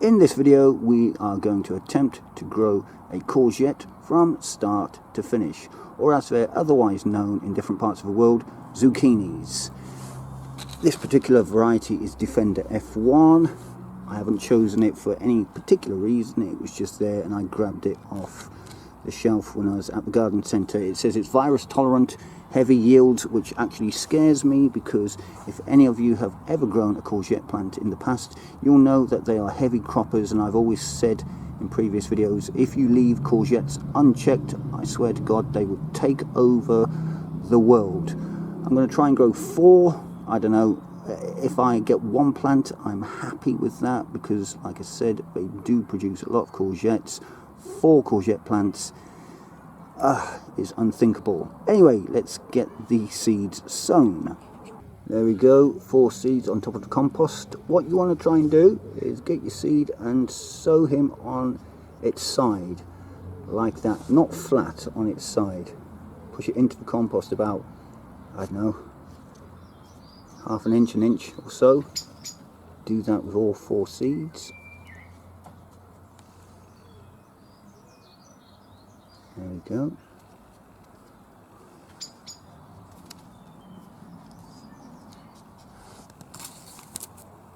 In this video we are going to attempt to grow a courgette from start to finish, or as they're otherwise known in different parts of the world, zucchinis. This particular variety is Defender F1. I haven't chosen it for any particular reason, it was just there and I grabbed it off the shelf when I was at the garden centre. It says it's virus tolerant, heavy yields, which actually scares me because if any of you have ever grown a courgette plant in the past, you'll know that they are heavy croppers, and I've always said in previous videos, if you leave courgettes unchecked, I swear to God they will take over the world. I'm going to try and grow 4. I don't know, if I get 1 plant I'm happy with that, because like I said, they do produce a lot of courgettes. 4 courgette plants is unthinkable. Anyway, let's get the seeds sown. There we go, 4 seeds on top of the compost. What you want to try and do is get your seed and sow him on its side like that, not flat, on its side. Push it into the compost about, I don't know, half an inch or so. Do that with all 4 seeds. There we go.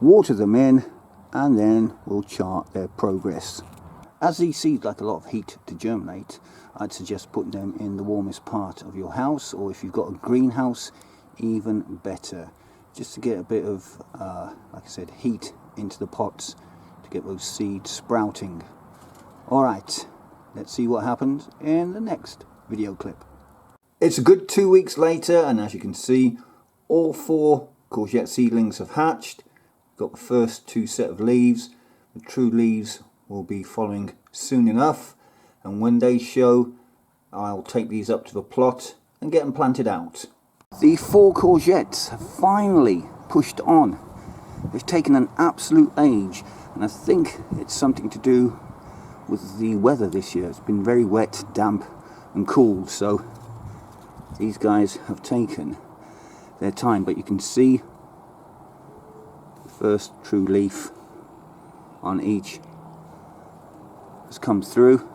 Water them in and then we'll chart their progress. As these seeds like a lot of heat to germinate, I'd suggest putting them in the warmest part of your house, or if you've got a greenhouse, even better, just to get a bit of, like I said, heat into the pots to get those seeds sprouting. Alright, let's see what happens in the next video clip. It's a good 2 weeks later, and as you can see, all 4 courgette seedlings have hatched. Got the first 2 set of leaves. The true leaves will be following soon enough, and when they show, I'll take these up to the plot and get them planted out. The 4 courgettes have finally pushed on. They've taken an absolute age, and I think it's something to do with the weather this year. It's been very wet, damp and cool, so these guys have taken their time, but you can see the first true leaf on each has come through,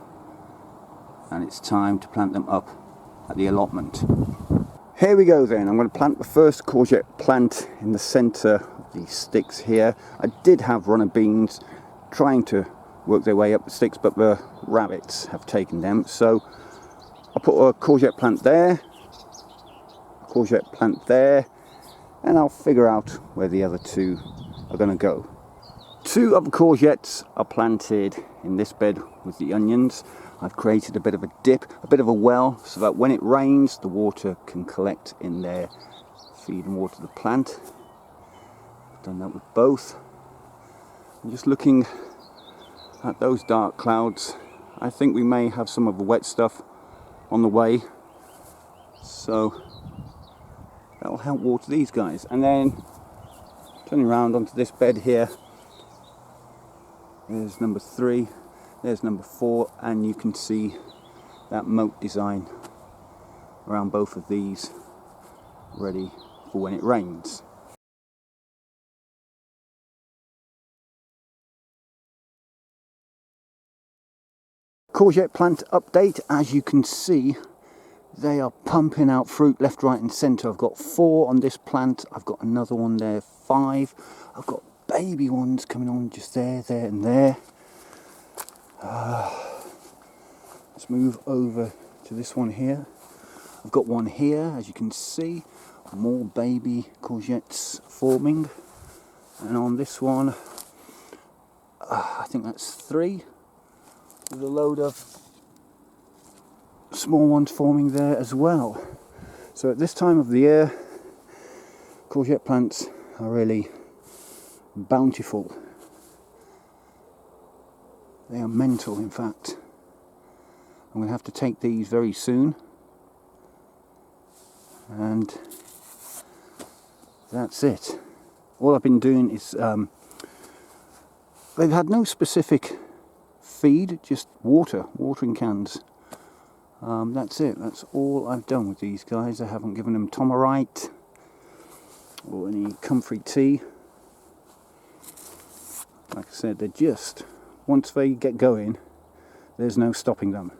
and it's time to plant them up at the allotment. Here we go then. I'm going to plant the first courgette plant in the centre of these sticks here. I did have runner beans trying to work their way up the sticks, but the rabbits have taken them. So I'll put a courgette plant there, a courgette plant there, and I'll figure out where the other 2 are going to go. 2 of the courgettes are planted in this bed with the onions. I've created a bit of a dip, a bit of a well, so that when it rains the water can collect in there, feed and water the plant. I've done that with both. I'm just looking at those dark clouds. I think we may have some of the wet stuff on the way, so that'll help water these guys. And then turning around onto this bed here, there's number 3, there's number 4, and you can see that moat design around both of these, ready for when it rains. Courgette plant update. As you can see, they are pumping out fruit left, right and centre. I've got 4 on this plant, I've got another one there, 5. I've got baby ones coming on just there, there and there. Let's move over to this one here. I've got one here, as you can see, more baby courgettes forming, and on this one I think that's 3, with a load of small ones forming there as well. So at this time of the year, courgette plants are really bountiful. They are mental, in fact. I'm going to have to take these very soon, and that's it. All I've been doing is they've had no specific feed, just watering cans. That's it. That's all I've done with these guys. I haven't given them Tomerite or any comfrey tea. Like I said, they're just, once they get going, there's no stopping them.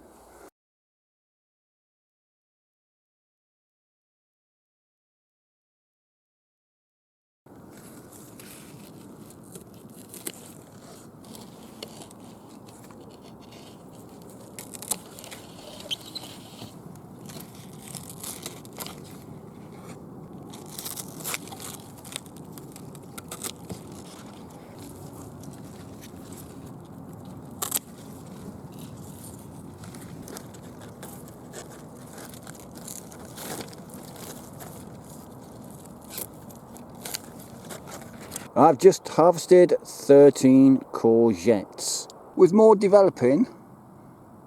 I've just harvested 13 courgettes, with more developing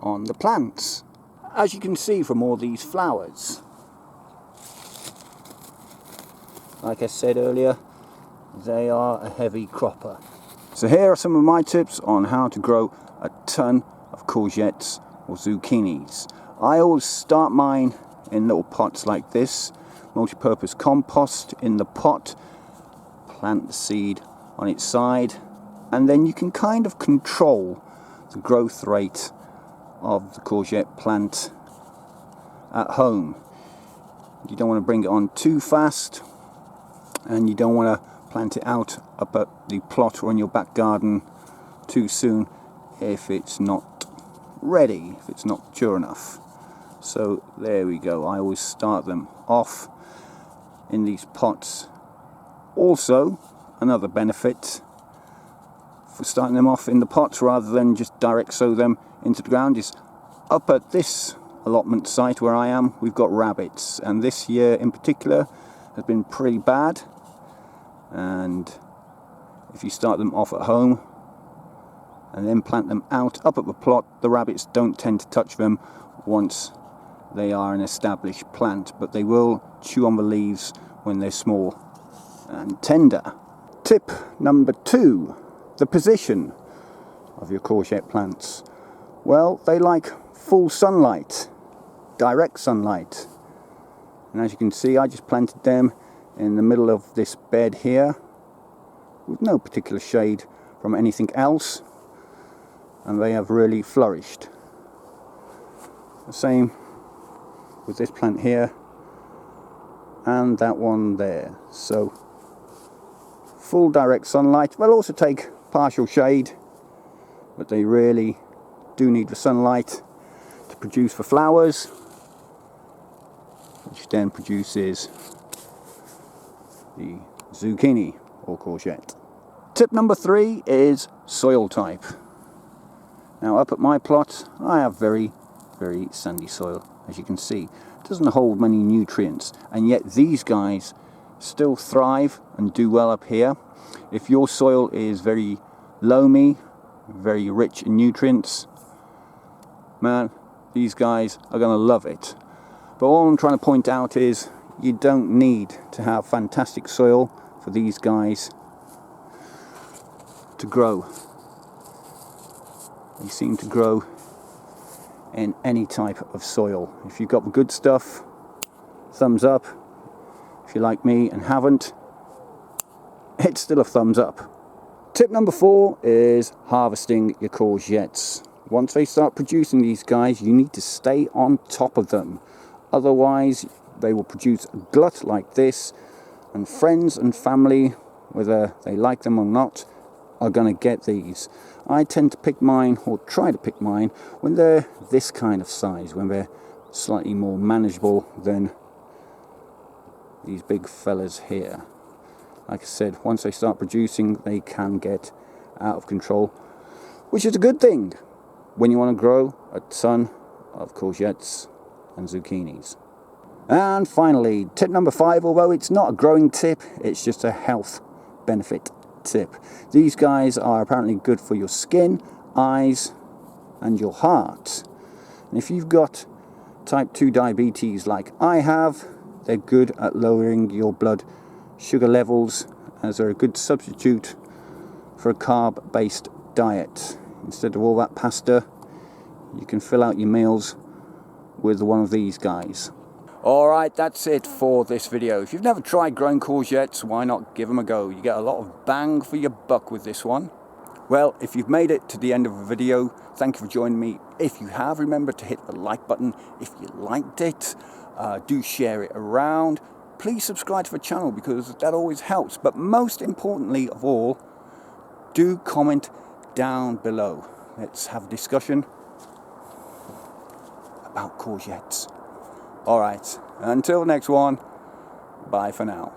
on the plants, as you can see from all these flowers. Like I said earlier, they are a heavy cropper. So here are some of my tips on how to grow a ton of courgettes or zucchinis. I always start mine in little pots like this, multi-purpose compost in the pot, plant the seed on its side, and then you can kind of control the growth rate of the courgette plant at home. You don't want to bring it on too fast, and you don't want to plant it out up at the plot or in your back garden too soon if it's not ready, if it's not mature enough. So there we go. I always start them off in these pots. Also, another benefit for starting them off in the pots rather than just direct sow them into the ground is up at this allotment site where I am, we've got rabbits, and this year in particular has been pretty bad. And if you start them off at home and then plant them out up at the plot, the rabbits don't tend to touch them once they are an established plant, but they will chew on the leaves when they're small and tender. Tip number 2, the position of your courgette plants. Well, they like full sunlight, direct sunlight. And as you can see, I just planted them in the middle of this bed here with no particular shade from anything else, and they have really flourished. The same with this plant here and that one there. So full direct sunlight. They'll also take partial shade, but they really do need the sunlight to produce the flowers, which then produces the zucchini or courgette. Tip number 3 is soil type. Now up at my plot I have very sandy soil, as you can see. It doesn't hold many nutrients, and yet these guys still thrive and do well up here. If your soil is very loamy, very rich in nutrients, man, these guys are going to love it. But all I'm trying to point out is you don't need to have fantastic soil for these guys to grow. They seem to grow in any type of soil. If you've got the good stuff, thumbs up. If you're like me and haven't, it's still a thumbs up. Tip number 4 is harvesting your courgettes. Once they start producing these guys, you need to stay on top of them. Otherwise, they will produce a glut like this, and friends and family, whether they like them or not, are going to get these. I tend to pick mine, or try to pick mine, when they're this kind of size, when they're slightly more manageable than these big fellas here. Like I said, once they start producing, they can get out of control, which is a good thing when you want to grow a ton of courgettes and zucchinis. And finally, tip number 5, although it's not a growing tip, it's just a health benefit tip. These guys are apparently good for your skin, eyes, and your heart. And if you've got type 2 diabetes like I have, they're good at lowering your blood sugar levels, as they're a good substitute for a carb-based diet. Instead of all that pasta, you can fill out your meals with one of these guys. Alright, that's it for this video. If you've never tried growing courgettes, why not give them a go? You get a lot of bang for your buck with this one. Well, if you've made it to the end of the video, thank you for joining me. If you have, remember to hit the like button if you liked it. Do share it around. Please subscribe to the channel because that always helps. But most importantly of all, do comment down below. Let's have a discussion about courgettes. Alright, until the next one, bye for now.